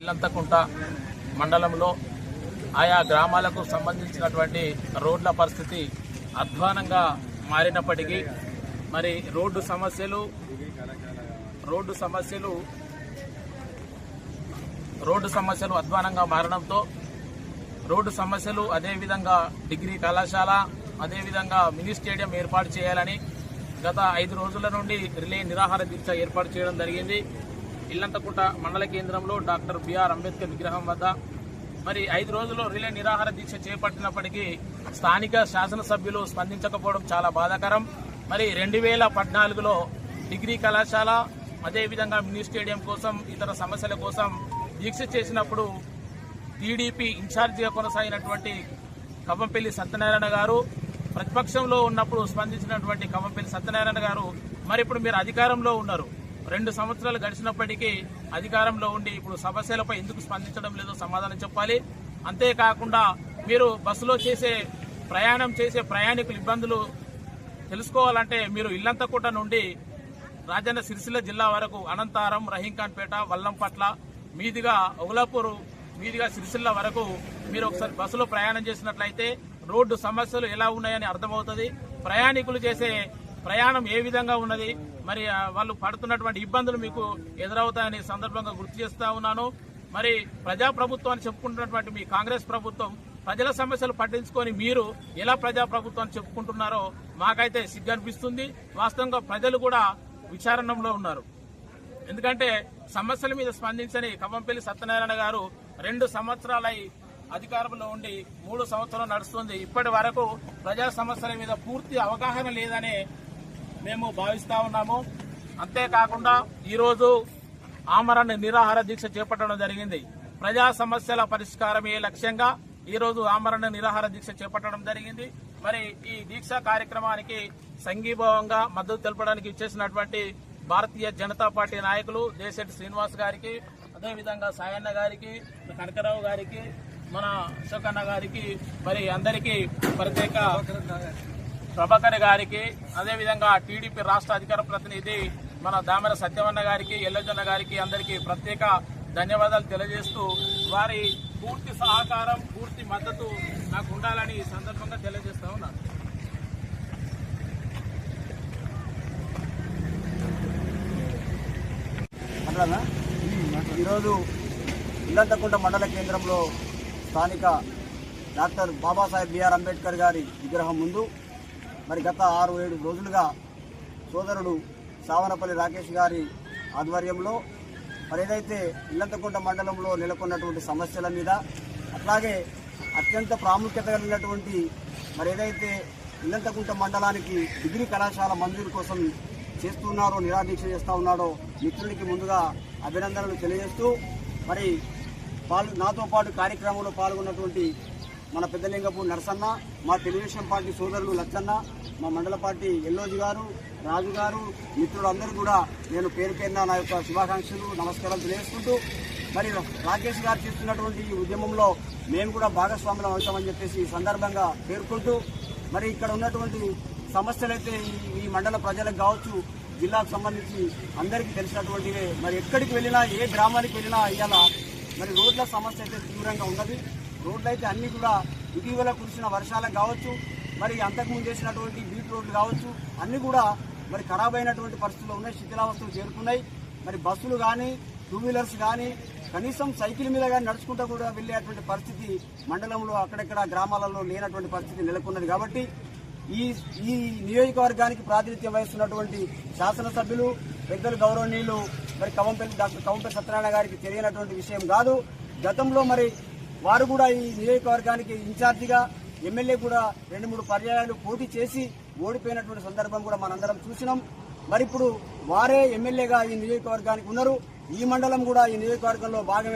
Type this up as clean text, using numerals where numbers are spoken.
ఇల్లంతకుంట మండలంలో ఆయా గ్రామాలకు సంబంధించినటువంటి రోడ్ల పరిస్థితి అధ్వానంగా మారినప్పటికీ మరి రోడ్డు సమస్యలు అధ్వానంగా మారడంతో రోడ్డు సమస్యలు అదేవిధంగా డిగ్రీ కళాశాల అదేవిధంగా మినీ స్టేడియం ఏర్పాటు చేయాలని గత 5 రోజుల నుండి రిలే నిరాహార దీక్ష ఏర్పాటు చేయడం జరిగింది. ఇల్లంతకుంట మండల కేంద్రంలో డాక్టర్ బిఆర్ అంబేద్కర్ విగ్రహం వద్ద మరి 5 రోజులు రిలే నిరాహార దీక్ష చేపట్టినప్పటికీ స్థానిక శాసనసభ్యులు స్పందించకపోవడం చాలా బాధాకరం. మరి 2014లో డిగ్రీ కళాశాల అదేవిధంగా మినీ స్టేడియం కోసం ఇతర సమస్యల కోసం దీక్ష చేసినప్పుడు టీడీపీ ఇన్ఛార్జిగా కొనసాగినటువంటి కవ్వంపల్లి సత్యనారాయణ గారు ప్రతిపక్షంలో ఉన్నప్పుడు స్పందించినటువంటి కవ్వంపల్లి సత్యనారాయణ గారు మరి ఇప్పుడు మీరు అధికారంలో ఉన్నారు, 2 సంవత్సరాలు గడిచినప్పటికీ అధికారంలో ఉండి ఇప్పుడు సమస్యలపై ఎందుకు స్పందించడం లేదో సమాధానం చెప్పాలి. అంతేకాకుండా మీరు బస్సులో ప్రయాణం చేసే ప్రయాణికుల ఇబ్బందులు తెలుసుకోవాలంటే మీరు ఇల్లంతకుంట నుండి రాజన్న సిరిసిల్ల జిల్లా వరకు అనంతారం, రహీంఖాన్పేట, వల్లంపట్ల మీదుగా ఒగలాపూర్ మీదుగా సిరిసిల్ల వరకు మీరు ఒకసారి బస్సులో ప్రయాణం చేసినట్లయితే రోడ్డు సమస్యలు ఎలా ఉన్నాయని అర్థమవుతుంది. ప్రయాణికులు చేసే ప్రయాణం ఏ విధంగా ఉన్నది, మరి వాళ్ళు పడుతున్నటువంటి ఇబ్బందులు మీకు ఎదురవుతాయని సందర్భంగా గుర్తు చేస్తా ఉన్నాను. మరి ప్రజాప్రభుత్వాన్ని చెప్పుకుంటున్నటువంటి మీ కాంగ్రెస్ ప్రభుత్వం ప్రజల సమస్యలు పట్టించుకొని మీరు ఎలా ప్రజాప్రభుత్వాన్ని చెప్పుకుంటున్నారో మాకైతే సిగ్గనిపిస్తుంది. వాస్తవంగా ప్రజలు కూడా విచారణలో ఉన్నారు. ఎందుకంటే సమస్యల మీద స్పందించని కవ్వంపల్లి సత్యనారాయణ గారు 2 సంవత్సరాలై అధికారంలో ఉండి 3 సంవత్సరాలు నడుస్తుంది. ఇప్పటి వరకు ప్రజా సమస్యల మీద పూర్తి అవగాహన లేదని మేము భావిస్తా ఉన్నాము. అంతేకాకుండా ఈరోజు ఆమరణ నిరాహార దీక్ష చేపట్టడం జరిగింది. ప్రజా సమస్యల పరిష్కారమే లక్ష్యంగా ఈరోజు ఆమరణ నిరాహార దీక్ష చేపట్టడం జరిగింది. మరి ఈ దీక్ష కార్యక్రమానికి సంఘీభావంగా మద్దతు తెలపడానికి ఇచ్చేసినటువంటి భారతీయ జనతా పార్టీ నాయకులు దేశెట్టి శ్రీనివాస్ గారికి, అదేవిధంగా సాయన్న గారికి, కనకరావు గారికి, మన అశోకన్న గారికి, మరి అందరికీ ప్రత్యేక ప్రభాకర్ గారికి, అదేవిధంగా టీడీపీ రాష్ట్ర అధికార ప్రతినిధి మన దామెర సత్యవన్న గారికి, ఎల్లజన్న గారికి అందరికీ ప్రత్యేక ధన్యవాదాలు తెలియజేస్తూ వారి పూర్తి సహకారం, పూర్తి మద్దతు నాకు ఉండాలని ఈ సందర్భంగా తెలియజేస్తా ఉన్నాను. ఈరోజు ఇల్లంతకుంట మండల కేంద్రంలో స్థానిక డాక్టర్ బాబాసాహెబ్ బిఆర్ అంబేద్కర్ గారి విగ్రహం ముందు మరి గత 6-7 రోజులుగా సోదరుడు సావనపల్లి రాకేష్ గారి ఆధ్వర్యంలో మరి ఏదైతే ఇల్లంతకుంట మండలంలో నెలకొన్నటువంటి సమస్యల మీద, అట్లాగే అత్యంత ప్రాముఖ్యత కలిగినటువంటి మరి ఏదైతే ఇల్లంతకుంట మండలానికి డిగ్రీ కళాశాల మంజూరు కోసం చేస్తున్నారో, నిరాదీక్ష చేస్తూ ఉన్నాడో మిత్రునికి ముందుగా అభినందనలు తెలియజేస్తూ మరి నాతో పాటు కార్యక్రమంలో పాల్గొన్నటువంటి మన పెద్దలింగపు నరసన్న, మా తెలుగుదేశం పార్టీ సోదరులు లచ్చన్న, మా మండల పార్టీ ఎల్లోజీ గారు, రాజు గారు, మిత్రులందరూ కూడా నేను పేరు పేరున నా యొక్క శుభాకాంక్షలు, నమస్కారాలు తెలియజేసుకుంటూ మరి రాకేష్ గారు చేస్తున్నటువంటి ఈ ఉద్యమంలో మేము కూడా భాగస్వాములం అవుతామని చెప్పేసి ఈ సందర్భంగా పేర్కొంటూ మరి ఇక్కడ ఉన్నటువంటి సమస్యలైతే ఈ మండల ప్రజలకు కావచ్చు, జిల్లాకు సంబంధించి అందరికీ తెలిసినటువంటివే. మరి ఎక్కడికి వెళ్ళినా, ఏ గ్రామానికి వెళ్ళినా ఇవాళ మరి రోడ్ల సమస్య అయితే తీవ్రంగా ఉన్నది. రోడ్లు అయితే అన్నీ కూడా ఇటీవల కురిసిన వర్షాలకు కావచ్చు, మరి అంతకుముందు చేసినటువంటి బీట్ రోడ్లు కావచ్చు, అన్నీ కూడా మరి ఖరాబ్ అయినటువంటి పరిస్థితుల్లో ఉన్నాయి, శిథిలావస్థలు చేరుకున్నాయి. మరి బస్సులు కానీ, 2 వీలర్స్ కానీ, కనీసం సైకిల్ మీద కానీ నడుచుకుంటూ కూడా వెళ్ళేటువంటి పరిస్థితి మండలంలో అక్కడెక్కడ గ్రామాలలో లేనటువంటి పరిస్థితి నెలకొన్నది. కాబట్టి ఈ నియోజకవర్గానికి ప్రాతినిధ్యం వహిస్తున్నటువంటి శాసనసభ్యులు పెద్దలు గౌరవనీయులు మరి డాక్టర్ కవ్వంపల్లి సత్యనారాయణ గారికి తెలియనటువంటి విషయం కాదు. గతంలో మరి వారు కూడా ఈ నియోజకవర్గానికి ఇన్ఛార్జిగా, ఎమ్మెల్యే కూడా 2-3 పర్యాయాలు పోటీ చేసి ఓడిపోయినటువంటి సందర్భం కూడా మనందరం చూసినాం. మరి ఇప్పుడు వారే ఎమ్మెల్యేగా ఈ నియోజకవర్గానికి ఉన్నారు. ఈ మండలం కూడా ఈ నియోజకవర్గంలో భాగమే